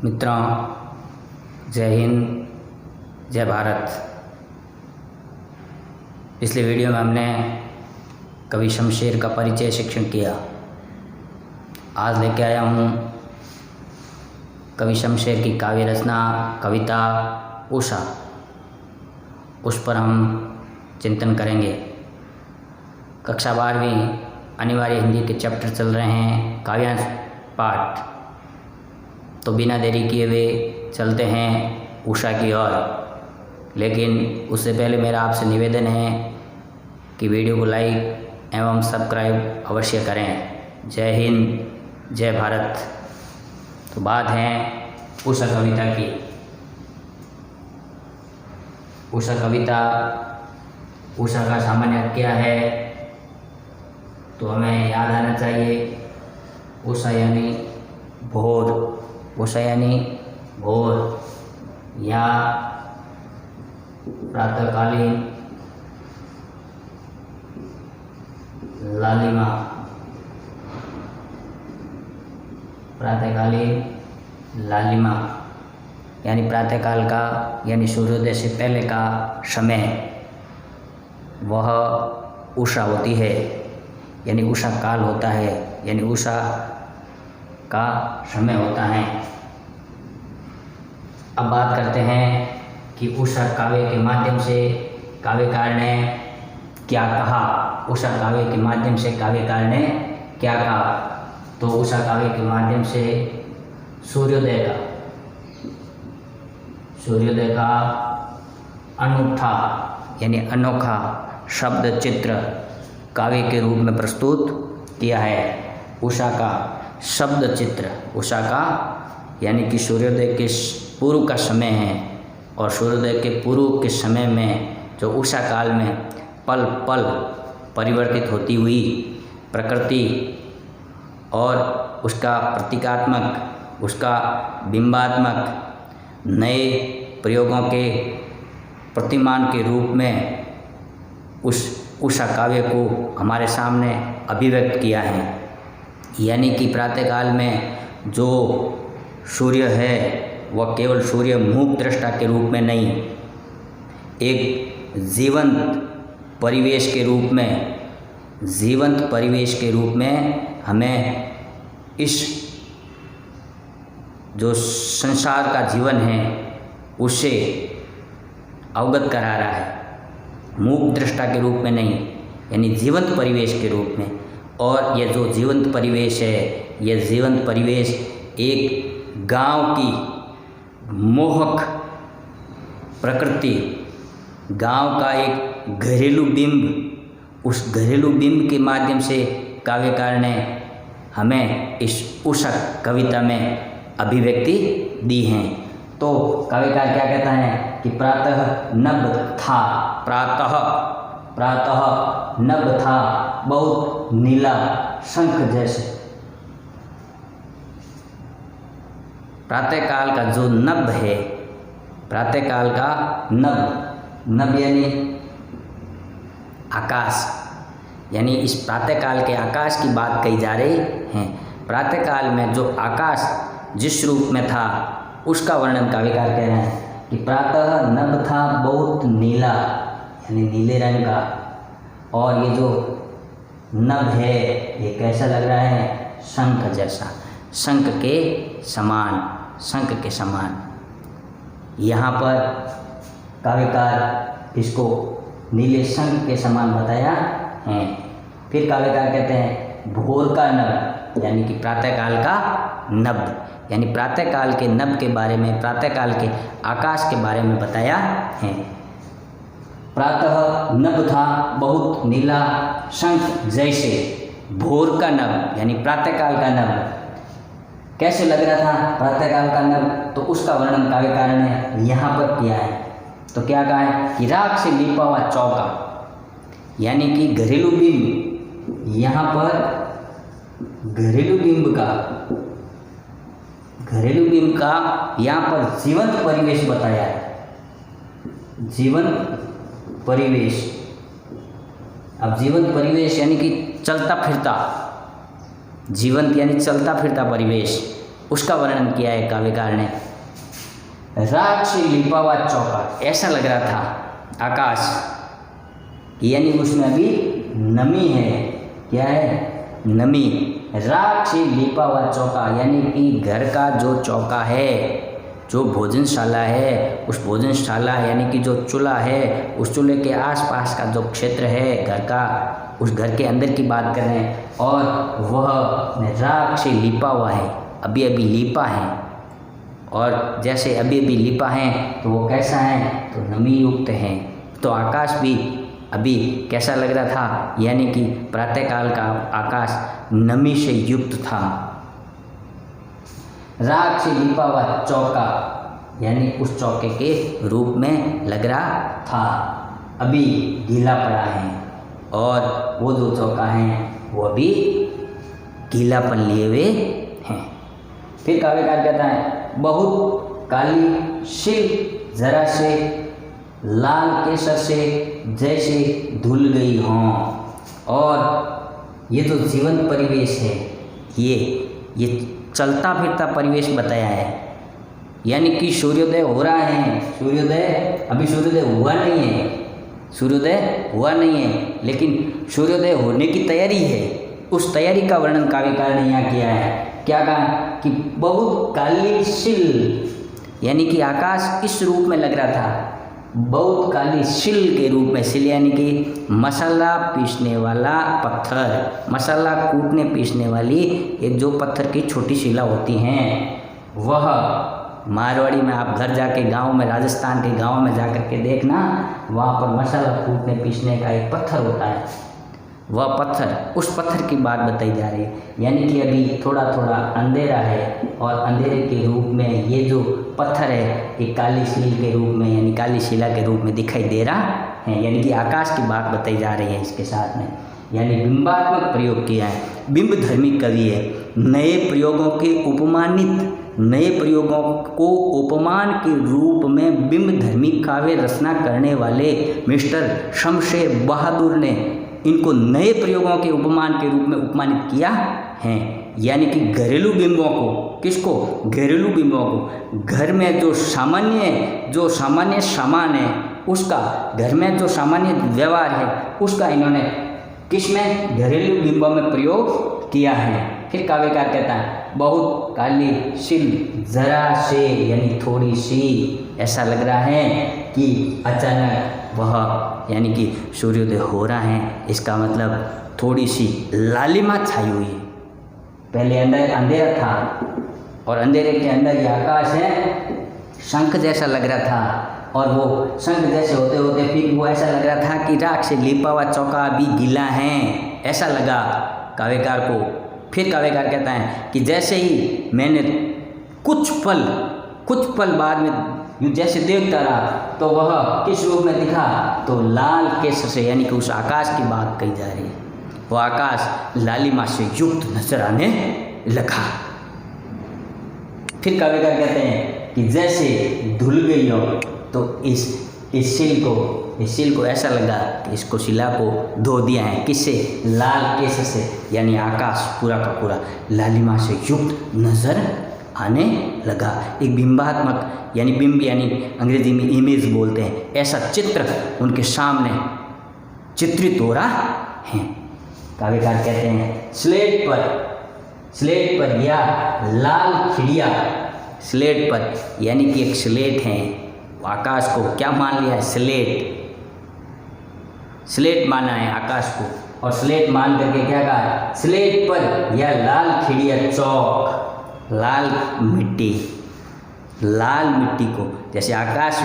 मित्रों, जय हिंद, जय भारत। पिछले वीडियो में हमने कवि शमशेर का परिचय शिक्षण किया। आज लेके आया हूँ कवि शमशेर की काव्य रचना कविता उषा। उस पर हम चिंतन करेंगे। कक्षा 12वीं अनिवार्य हिंदी के चैप्टर चल रहे हैं, काव्यांश पाठ। तो बिना देरी किए हुए चलते हैं उषा की ओर। लेकिन उससे पहले मेरा आपसे निवेदन है कि वीडियो को लाइक एवं सब्सक्राइब अवश्य करें। जय हिंद, जय भारत। तो बात है उषा कविता की। उषा कविता, उषा का सामान्य अर्थ क्या है तो हमें याद आना चाहिए। उषा यानी भोर, उषा यानी भोर या प्रातःकालीन लालिमा, प्रातःकालीन लालिमा यानी प्रातःकाल का यानी सूर्योदय से पहले का समय, वह उषा होती है, यानी उषा काल होता है, यानी उषा का समय होता है। अब बात करते हैं कि उषा काव्य के माध्यम से काव्यकार ने क्या कहा। उषा काव्य के माध्यम से काव्यकार ने क्या कहा तो उषा काव्य के माध्यम से सूर्योदय का अनूठा यानी अनोखा शब्द चित्र काव्य के रूप में प्रस्तुत किया है। उषा का शब्द चित्र, उषा का यानी कि सूर्योदय के पूर्व का समय है, और सूर्योदय के पूर्व के समय में जो उषा काल में पल पल परिवर्तित होती हुई प्रकृति और उसका प्रतीकात्मक, उसका बिंबात्मक नए प्रयोगों के प्रतिमान के रूप में उस उषा काव्य को हमारे सामने अभिव्यक्त किया है। यानी कि प्रातःकाल में जो सूर्य है वह केवल सूर्य मूक दृष्टा के रूप में नहीं, एक जीवंत परिवेश के रूप में हमें इस जो संसार का जीवन है उससे अवगत करा रहा है। मूक दृष्टा के रूप में नहीं, यानी जीवंत परिवेश के रूप में। और यह जो जीवंत परिवेश है, यह जीवंत परिवेश एक गांव की मोहक प्रकृति, गांव का एक घरेलू बिंब, उस घरेलू बिंब के माध्यम से काव्यकार ने हमें इस उषा कविता में अभिव्यक्ति दी है। तो काव्यकार क्या कहता है कि प्रातः नभ था, प्रातः नभ था बहुत नीला शंख जैसे। प्रातःकाल का जो नभ है, प्रातःकाल का नभ यानी आकाश, यानी इस प्रातःकाल के आकाश की बात कही जा रही है। प्रातःकाल में जो आकाश जिस रूप में था उसका वर्णन काव्यकार कह रहे हैं कि प्रातः नभ था बहुत नीला, यानी नीले रंग का। और ये जो नभ है ये कैसा लग रहा है, शंख जैसा, शंख के समान। यहाँ पर काव्यकार इसको नीले शंख के समान बताया है। फिर काव्यकार कहते हैं भोर का नभ, यानी कि प्रातःकाल का नभ, यानी प्रातःकाल के नभ के बारे में, प्रातःकाल के आकाश के बारे में बताया है। प्रातः नभ था बहुत नीला शंख जैसे। भोर का नभ यानी प्रातःकाल का नभ कैसे लग रहा था, प्रातःकाल का नभ, तो उसका वर्णन काव्यकार ने यहाँ पर किया है। तो क्या कहा है कि राख से लिपा हुआ चौका, यानी कि घरेलू बिंब। यहाँ पर घरेलू बिंब का यहाँ पर जीवंत परिवेश बताया है, जीवंत परिवेश। अब जीवंत परिवेश यानी कि चलता फिरता, जीवंत यानी चलता फिरता परिवेश, उसका वर्णन किया है काव्यकार ने। राख से लिपा हुआ चौका, ऐसा लग रहा था आकाश, यानी उसमें अभी नमी है। क्या है? नमी। राख से लिपा हुआ चौका, यानी कि घर का जो चौका है, जो भोजनशाला है, उस भोजनशाला यानी कि जो चूल्हा है, उस चूल्हे के आसपास का जो क्षेत्र है घर का, उस घर के अंदर की बात कर रहे हैं, और वह राख से लिपा हुआ है, अभी अभी लिपा है। और जैसे अभी अभी लिपा है तो वो कैसा है? तो नमी युक्त है। तो आकाश भी अभी कैसा लग रहा था? यानी कि प्रातःकाल का आकाश नमी से युक्त था। राख से लिपा हुआ चौका, यानी उस चौके के रूप में लग रहा था, अभी गीला पड़ा है, और वो जो चौका है वो अभी गीलापन लिए हुए हैं। फिर काव्यकार कहता है, बहुत काली शिल जरा से लाल केसर से जैसे धुल गई हों। और ये जो जीवंत परिवेश है, ये चलता फिरता परिवेश बताया है। यानी कि सूर्योदय हो रहा है, अभी सूर्योदय हुआ नहीं है, लेकिन सूर्योदय होने की तैयारी है। उस तैयारी का वर्णन काव्यकार ने यहाँ किया है। क्या कहा? कि बहुत काली शिल, यानी कि आकाश इस रूप में लग रहा था, बहुत काली शिल के रूप में। शिल यानी कि मसाला पीसने वाला पत्थर, मसाला कूटने पीसने वाली एक जो पत्थर की छोटी शिला होती हैं, वह मारवाड़ी में आप घर जाके गांव में, राजस्थान के गांव में जा कर के देखना, वहाँ पर मसाला कूटने पीसने का एक पत्थर होता है। वह पत्थर, उस पत्थर की बात बताई जा रही है। यानी कि अभी थोड़ा थोड़ा अंधेरा है, और अंधेरे के रूप में ये जो पत्थर है ये काली शिल के रूप में, यानी काली शिला के रूप में दिखाई दे रहा है। यानी कि आकाश की बात बताई जा रही है इसके साथ में, यानी बिंबात्मक प्रयोग किया है। बिंब धर्मी कवि है। नए प्रयोगों को उपमान के रूप में बिंब धर्मी काव्य रचना करने वाले मिस्टर शमशेर बहादुर ने इनको नए प्रयोगों के उपमान के रूप में उपमानित किया है। यानी कि घरेलू बिंबों को, किसको? घरेलू बिंबों को। घर में जो सामान्य सामान है उसका, घर में जो सामान्य व्यवहार है उसका इन्होंने किसमें? घरेलू बिंबों में प्रयोग किया है। फिर काव्यकार कहता है, बहुत काली शिल जरा से, यानी थोड़ी सी, ऐसा लग रहा है कि अचानक वह, यानी कि सूर्योदय हो रहा है, इसका मतलब थोड़ी सी लालिमा छाई हुई है। पहले अंधेरा था, और अंधेरे के अंदर ये आकाश है, शंख जैसा लग रहा था, और वो शंख जैसे होते होते फिर वो ऐसा लग रहा था कि राख से लिपा हुआ चौका अभी गीला है, ऐसा लगा काव्यकार को। फिर काव्यकार कहता है कि जैसे ही मैंने कुछ पल बाद में जैसे देखता रहा, तो वह किस रूप में दिखा? तो लाल केसर से, यानी कि उस आकाश की बात कही जा रही है। वो आकाश लालिमा से युक्त नजर आने लगा। फिर काव्यकार कहते हैं कि जैसे धुल गई हो, तो इस शिल को ऐसा लगा कि इसको शिला को धो दिया है। किससे? लाल केसर से, यानी आकाश पूरा का पूरा लालिमा से युक्त नजर आने लगा। एक बिंबात्मक, यानी बिंब यानी अंग्रेजी में इमेज बोलते हैं, ऐसा चित्र उनके सामने चित्रित हो रहा है। काव्यकार कहते हैं, स्लेट पर या लाल खिड़िया, स्लेट पर, यानी कि एक स्लेट है, आकाश को क्या मान लिया है? स्लेट माना है आकाश को, और स्लेट मान करके क्या कहा? स्लेट पर या लाल खिड़िया चौक, लाल मिट्टी को, जैसे आकाश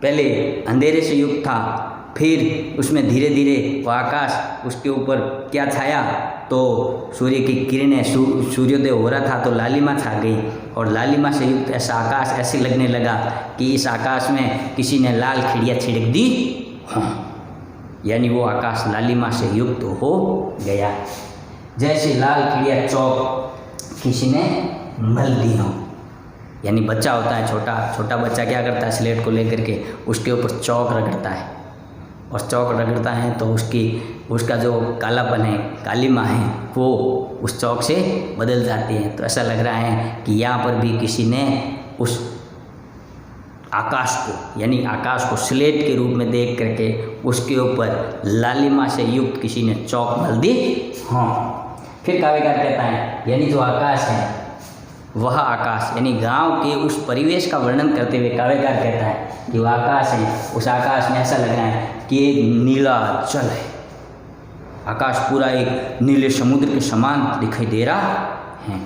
पहले अंधेरे से युक्त था, फिर उसमें धीरे धीरे वो आकाश, उसके ऊपर क्या छाया? तो सूर्य की किरणें, सूर्योदय हो रहा था तो लालिमा छा गई, और लालिमा से युक्त ऐसा आकाश ऐसे लगने लगा कि इस आकाश में किसी ने लाल खिड़िया छिड़क दी, यानी वो आकाश लालिमा से युक्त हो गया। जैसे लाल खिड़िया चौक किसी ने मल दी हो, यानी बच्चा होता है, छोटा बच्चा क्या करता है? स्लेट को लेकर के उसके ऊपर चौक रगड़ता है, और चौक रगड़ता है तो उसका जो कालापन है, कालिमा है, वो उस चौक से बदल जाती है। तो ऐसा लग रहा है कि यहाँ पर भी किसी ने उस आकाश को, यानी आकाश को स्लेट के रूप में देख करके उसके ऊपर लालिमा से युक्त किसी ने चौक मल दी। हाँ, फिर काव्यकार कहता है यानी जो आकाश है वह आकाश, यानी गांव के उस परिवेश का वर्णन करते हुए काव्यकार कहता है कि वह आकाश है, उस आकाश में ऐसा लग रहा है कि एक नीला जल है। आकाश पूरा एक नीले समुद्र के समान दिखाई दे रहा है।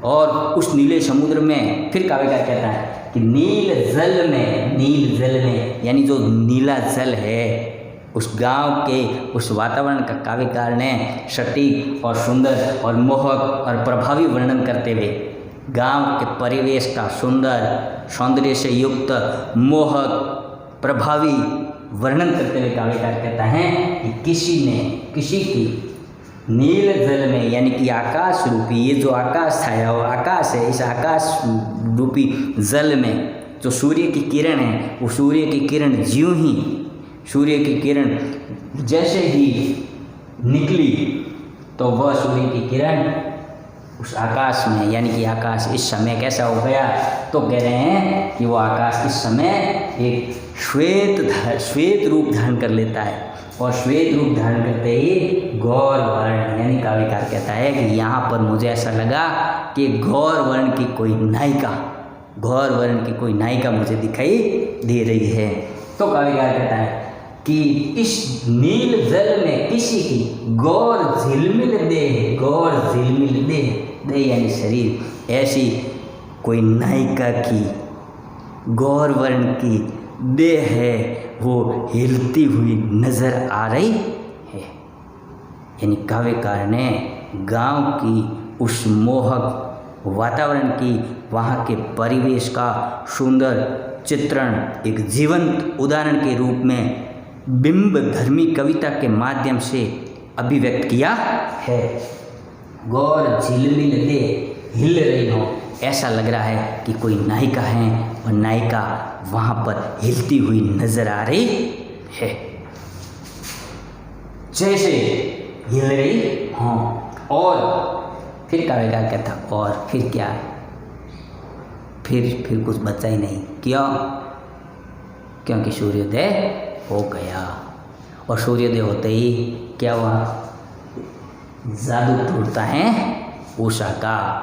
और उस नीले समुद्र में फिर काव्यकार कहता है कि नील जल में यानी जो नीला जल है, उस गांव के उस वातावरण का काव्यकार ने सटीक और सुंदर और मोहक और प्रभावी वर्णन करते हुए गांव के परिवेश का सुंदर सौंदर्य से युक्त मोहक प्रभावी वर्णन करते हुए काव्यकार कहता है कि किसी की नील जल में, यानी कि आकाश रूपी, ये जो आकाश था वो आकाश है, इस आकाश रूपी जल में जो सूर्य की किरण है, वो सूर्य की किरण ज्यों ही सूर्य की किरण जैसे ही निकली तो वह सूर्य की किरण उस आकाश में, यानी कि आकाश इस समय कैसा हो गया, तो कह रहे हैं कि वो आकाश इस समय एक श्वेत रूप धारण कर लेता है। और श्वेत रूप धारण करते ही गौर वर्ण, यानी काव्यकार कहता है कि यहाँ पर मुझे ऐसा लगा कि गौर वर्ण की कोई नायिका मुझे दिखाई दे रही है। तो काव्यकार कहता है कि इस नील जल में किसी की गौर झिलमिल दे यानी शरीर, ऐसी कोई नायिका की गौर वर्ण की देह है वो हिलती हुई नजर आ रही है। यानी काव्यकार ने गांव की उस मोहक वातावरण की, वहाँ के परिवेश का सुंदर चित्रण एक जीवंत उदाहरण के रूप में बिंब धर्मी कविता के माध्यम से अभिव्यक्त किया है। गौर झिलमिल दे, हिल रही हो, ऐसा लग रहा है कि कोई नायिका है और नायिका वहाँ पर हिलती हुई नजर आ रही है, जैसे हिल रही हो। और फिर काव्यकार कहता और फिर क्या, फिर कुछ बचा ही नहीं। क्यों? क्योंकि सूर्योदय हो गया। और सूर्योदय होते ही क्या हुआ, जादू टूटता है उषा का।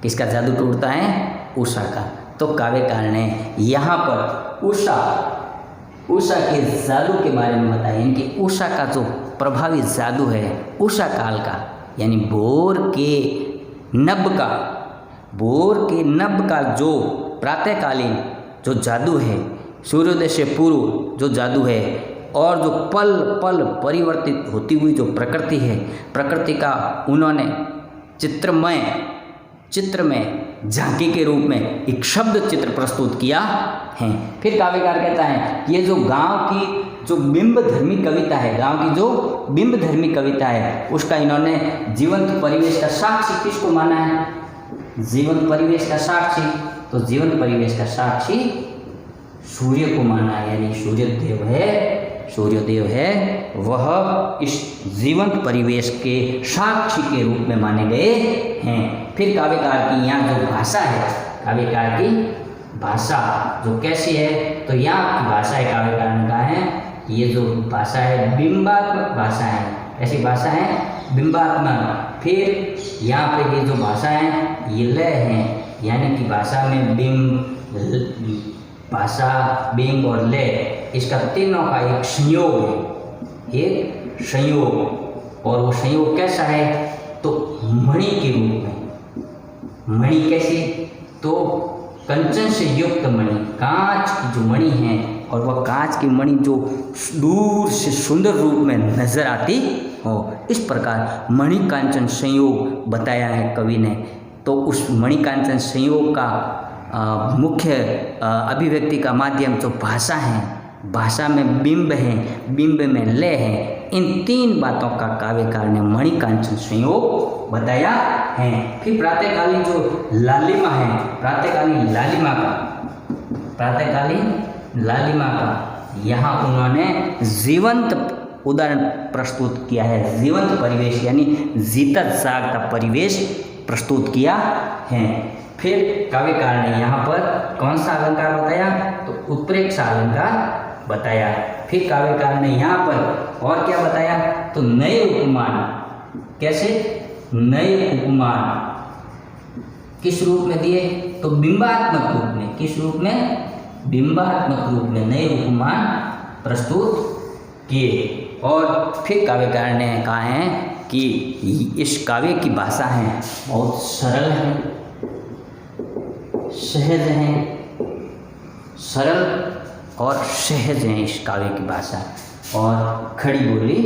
किसका जादू टूटता है? उषा का। तो काव्यकार ने यहाँ पर उषा के जादू के बारे में बताया, यानी कि उषा का जो प्रभावी जादू है उषा काल का, यानी भोर के नभ का जो प्रातःकालीन जो जादू है, सूर्योदय से पूर्व जो जादू है, और जो पल पल परिवर्तित होती हुई जो प्रकृति है, प्रकृति का उन्होंने चित्र में झांकी के रूप में एक शब्द चित्र प्रस्तुत किया है। फिर काव्यकार कहता है ये जो गांव की जो बिंब धर्मी कविता है, गांव की जो बिंब धर्मी कविता है, उसका इन्होंने जीवंत परिवेश का साक्षी किसको माना है? जीवंत परिवेश का साक्षी, तो जीवंत परिवेश का साक्षी सूर्य को माना है, यानी सूर्यदेव है वह इस जीवंत परिवेश के साक्षी के रूप में माने गए हैं। फिर काव्यकार की यहाँ जो भाषा है, काव्यकार की भाषा जो कैसी है, तो यहाँ की भाषा है, काव्यकार ने कहा है ये जो भाषा है बिंबात्मक भाषा है। ऐसी भाषा है बिंबात्मक। फिर यहाँ पे ये जो भाषा है ये लय है, यानी कि भाषा में बिंब और लय, इसका तीनों का एक संयोग और वो संयोग कैसा है, तो मणि के रूप में। मणि कैसी? तो कंचन से युक्त मणि, कांच की जो मणि है, और वह कांच की मणि जो दूर से सुंदर रूप में नजर आती हो, इस प्रकार मणि कांचन संयोग बताया है कवि ने। तो उस मणि कांचन संयोग का मुख्य अभिव्यक्ति का माध्यम जो भाषा है, भाषा में बिंब है, बिंब में लय है, इन तीन बातों का काव्यकार ने मणिकांचन संयोग बताया है। फिर प्रातःकालीन जो लालिमा है, प्रातःकालीन लालिमा का यहाँ उन्होंने जीवंत उदाहरण प्रस्तुत किया है, जीवंत परिवेश यानी जीता जागता परिवेश प्रस्तुत किया है। फिर काव्यकार ने यहाँ पर कौन सा अलंकार बताया, तो उत्प्रेक्षा अलंकार बताया। फिर काव्यकार ने यहाँ पर और क्या बताया, तो नए उपमान। कैसे नए उपमान किस रूप में दिए, तो बिंबात्मक रूप में। किस रूप में, बिंबात्मक रूप में नए उपमान प्रस्तुत किए। और फिर काव्यकार ने कहा है कि इस काव्य की भाषा है बहुत सरल है, सहज है, सरल और सहज है इस काव्य की भाषा, और खड़ी बोली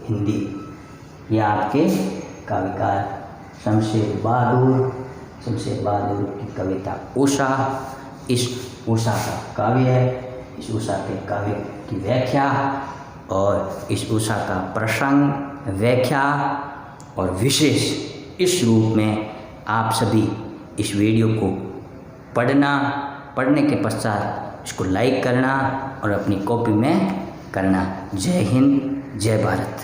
हिंदी। यह आपके काव्यकार शमशेर बहादुर की कविता उषा। इस उषा का काव्य है, इस उषा के काव्य की व्याख्या और इस उषा का प्रसंग, व्याख्या और विशेष, इस रूप में आप सभी इस वीडियो को पढ़ने के पश्चात इसको लाइक करना और अपनी कॉपी में करना। जय हिंद, जय भारत।